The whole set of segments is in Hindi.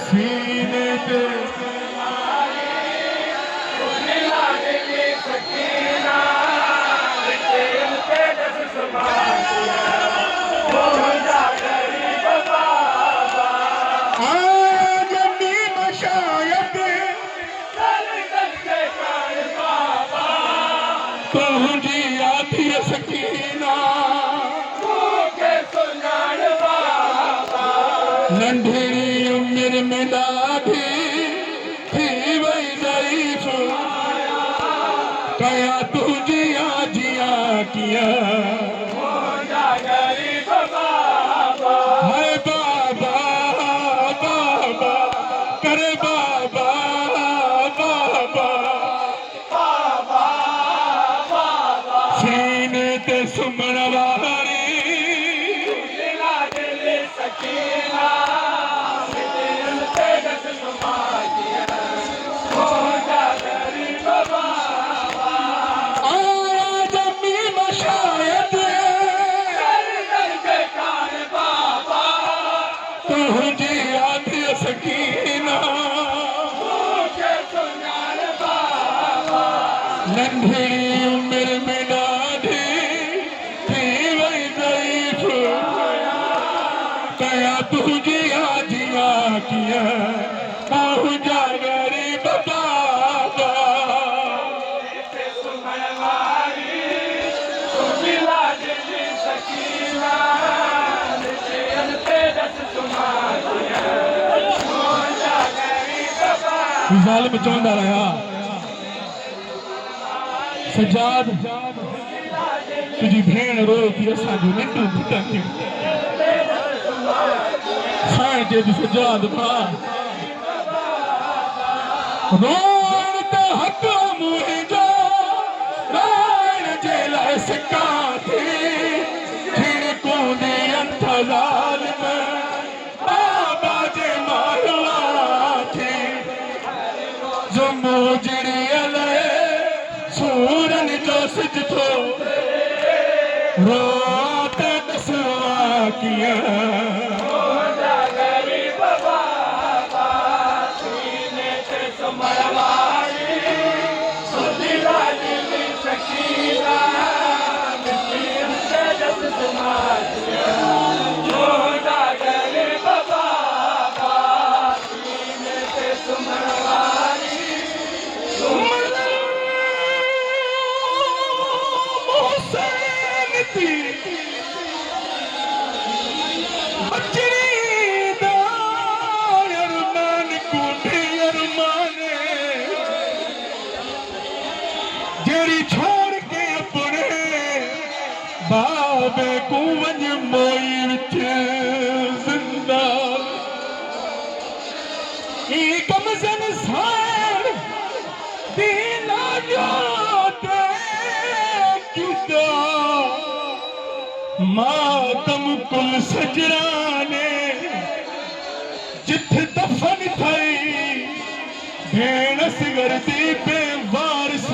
सीने पे तुझी आती सकीना नंढड़ी उम्र में ॾाढी थी वई ज़ईफ़ कया तुझी आजिया किया हाय बाबा बाबा करे बाबा बाबा सीने ते सुमण वारी सकीना नंढड़ी उम्र में ॾाढी थी वई ज़ईफ़ कया तुझी आजिया किया मुंहिंजा ग़रीब बाबा ज़ालिम चवंदा रहिया सजाद तुझी भेण रोए थी असांजूं निंडूं फिटनि थियूं साईं जे बि सजाद भाउ रोअण त हक़ मुंहिंजो रोअण जे लाइ सिका थी झिड़कूं ॾियनि था ज़ालिम बाबा जे मारवा थी मोजड़ियल सूरन जो सिजथो रोत दसवा किया छोड़ के अपने बाबे को वंज मोई विच जिंदा ई कमज़न सार दीना जोते किदा मातम कुल सजराने जिथ दफन थई भेण सिगरती पे वारिस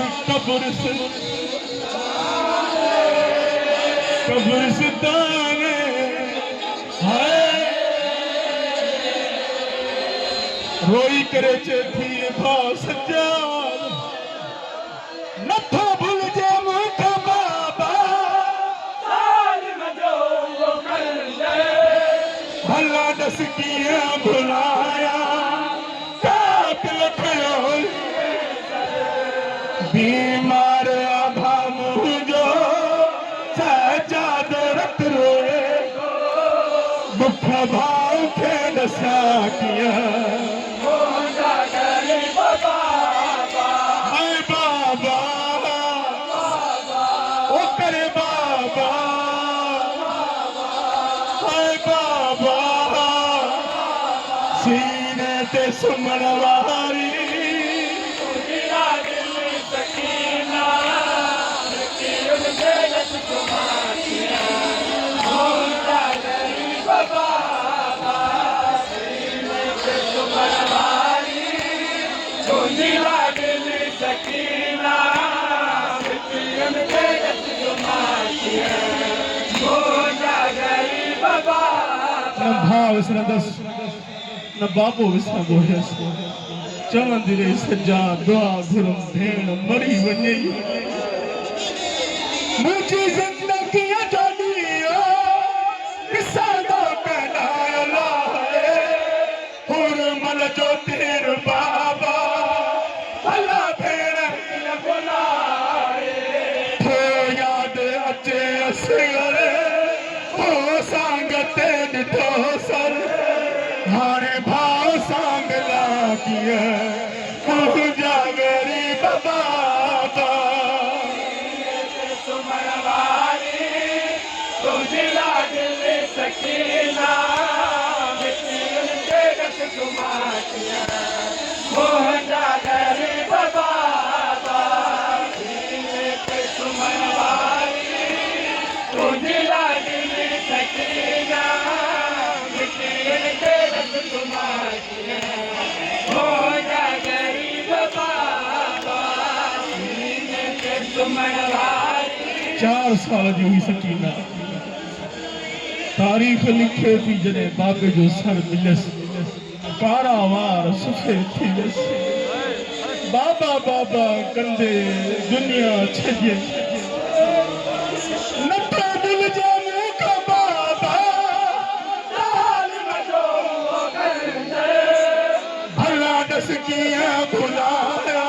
कब्रिस्तान रोई करे थी भाउ सजाद नथो भुलिजे मूंखे बाबा भला दस कीअं भुलाया कातिल कयो बीमार आभा मुंहिंजो सजाद रत रोए बुख भाउ खे ॾसां कीअं हाय बाबा ओ करे बाबा हाय बाबा सीने ते सुमण वारी न भाव विसरंदस न बाबो विसर बोलियस चवंदी रही सजा दुआ घुरम भेण मरी वञे मुझी जिंदगी जोड़ी विसादा कहना लाए हुरमल जो तेर बाबा भला भेण बुलाए थो याद अचे असर हो सांगते ॾिठो सर हाणे भाव सांगला कीअं मुंहिंजा ग़रीब बाबा सकीना मोहजा ग़रीब बाबा सुमन वारी तुंहिंजी लाडली सकीना मोहजा ग़रीब बाबा सुमन वारी 4 साल जी हुई सकीना तारीख़ लिखे थी जॾहिं बाबे जो सर मिलस कारावार सुफ़े थी वियसि बाबा बाबा कंदे दुनिया छॾे नथो भुलिजे मूंखे बाबा भला ॾस कीअं भुलाया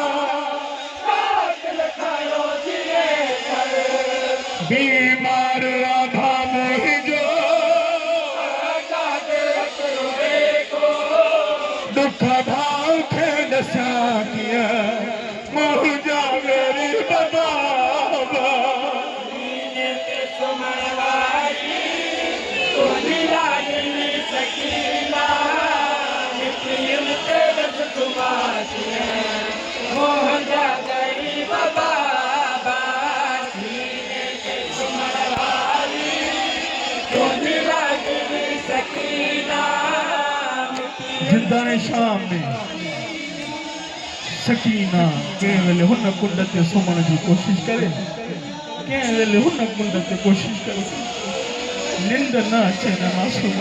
बीमार राधा मुंहिंजो दुख भाव खे ॾसां कीअं मुंहिंजा ग़रीब बाबा सुमन वारी तुंहिंजी लाडली सकीना मुंहिंजा ग़रीब बाबा सुमन वारी तुंहिंजी लाडली सकीना जिंदाने शाम में सकीना कंहिं वेले हुन कुंड ते सुम्हण जी कोशिश करे कंहिं वेले हुन कुंड ते कोशिश करे निंड न अचे न मासूम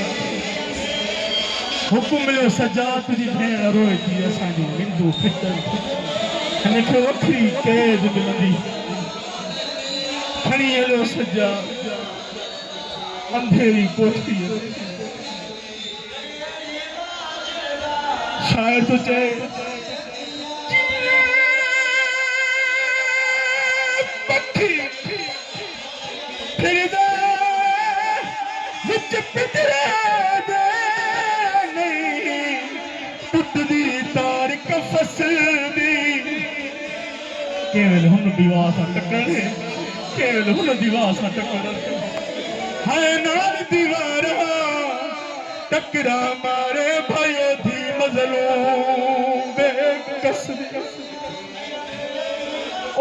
हुकुम मिलियो सजा तुंहिंजी भेण रोए थी असांजी निंदू फिटल हिनखे वखरी क़ैद मिलंदी खणी हलियो सजा अंधेरी कोठीअ शायर तो चए पखी फिर दे विच पितरे दे नहीं टुटदी तार कफस दी केवल हुन दीवार सां टकरे केवल हुन दीवार सां टकरे हाय नाल दीवार टकरा मारे भयो थी मज़लूम बेकस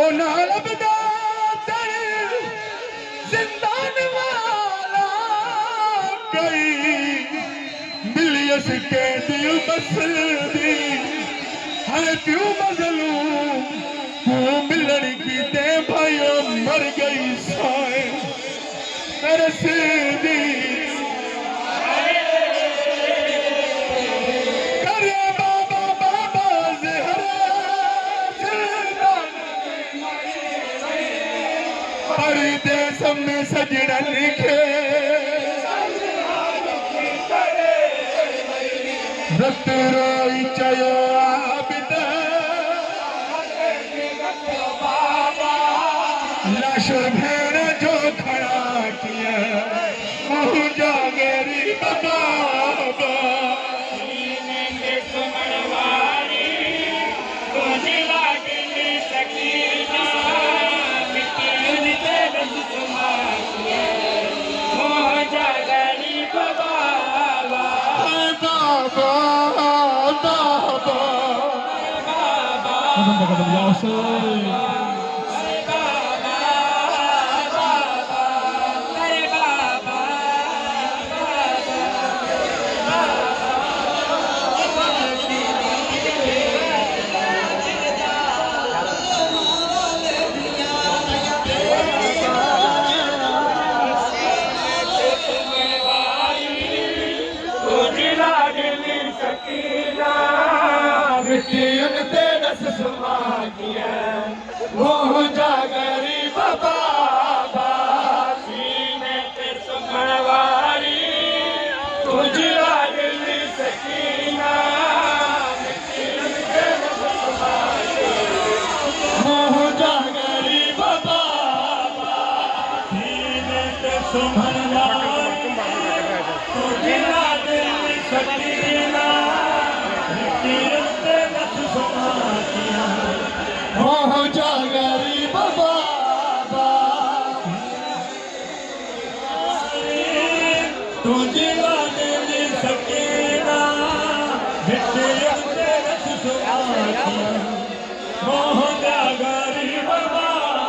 ओ नाल बदा तर जिंदान वाला कई मिलियस के दिल बसदी हाय पियो मज़लूम वो मिलण की ते भयो मर गई साए तरसदी परदेस में सजड़न खे रत रोई चयो आबिद लाश भेण जो खड़ा किया मुंहिंजा ग़रीब बाबा सुमन वारी तुंहिंजी लाडली सकीना मोहजा ग़रीब बाबा बाबा बाबा सुमन लाए तुझे दिल सकीना तीरते नस सुनातिया हो जा गरीब बाबा तुझे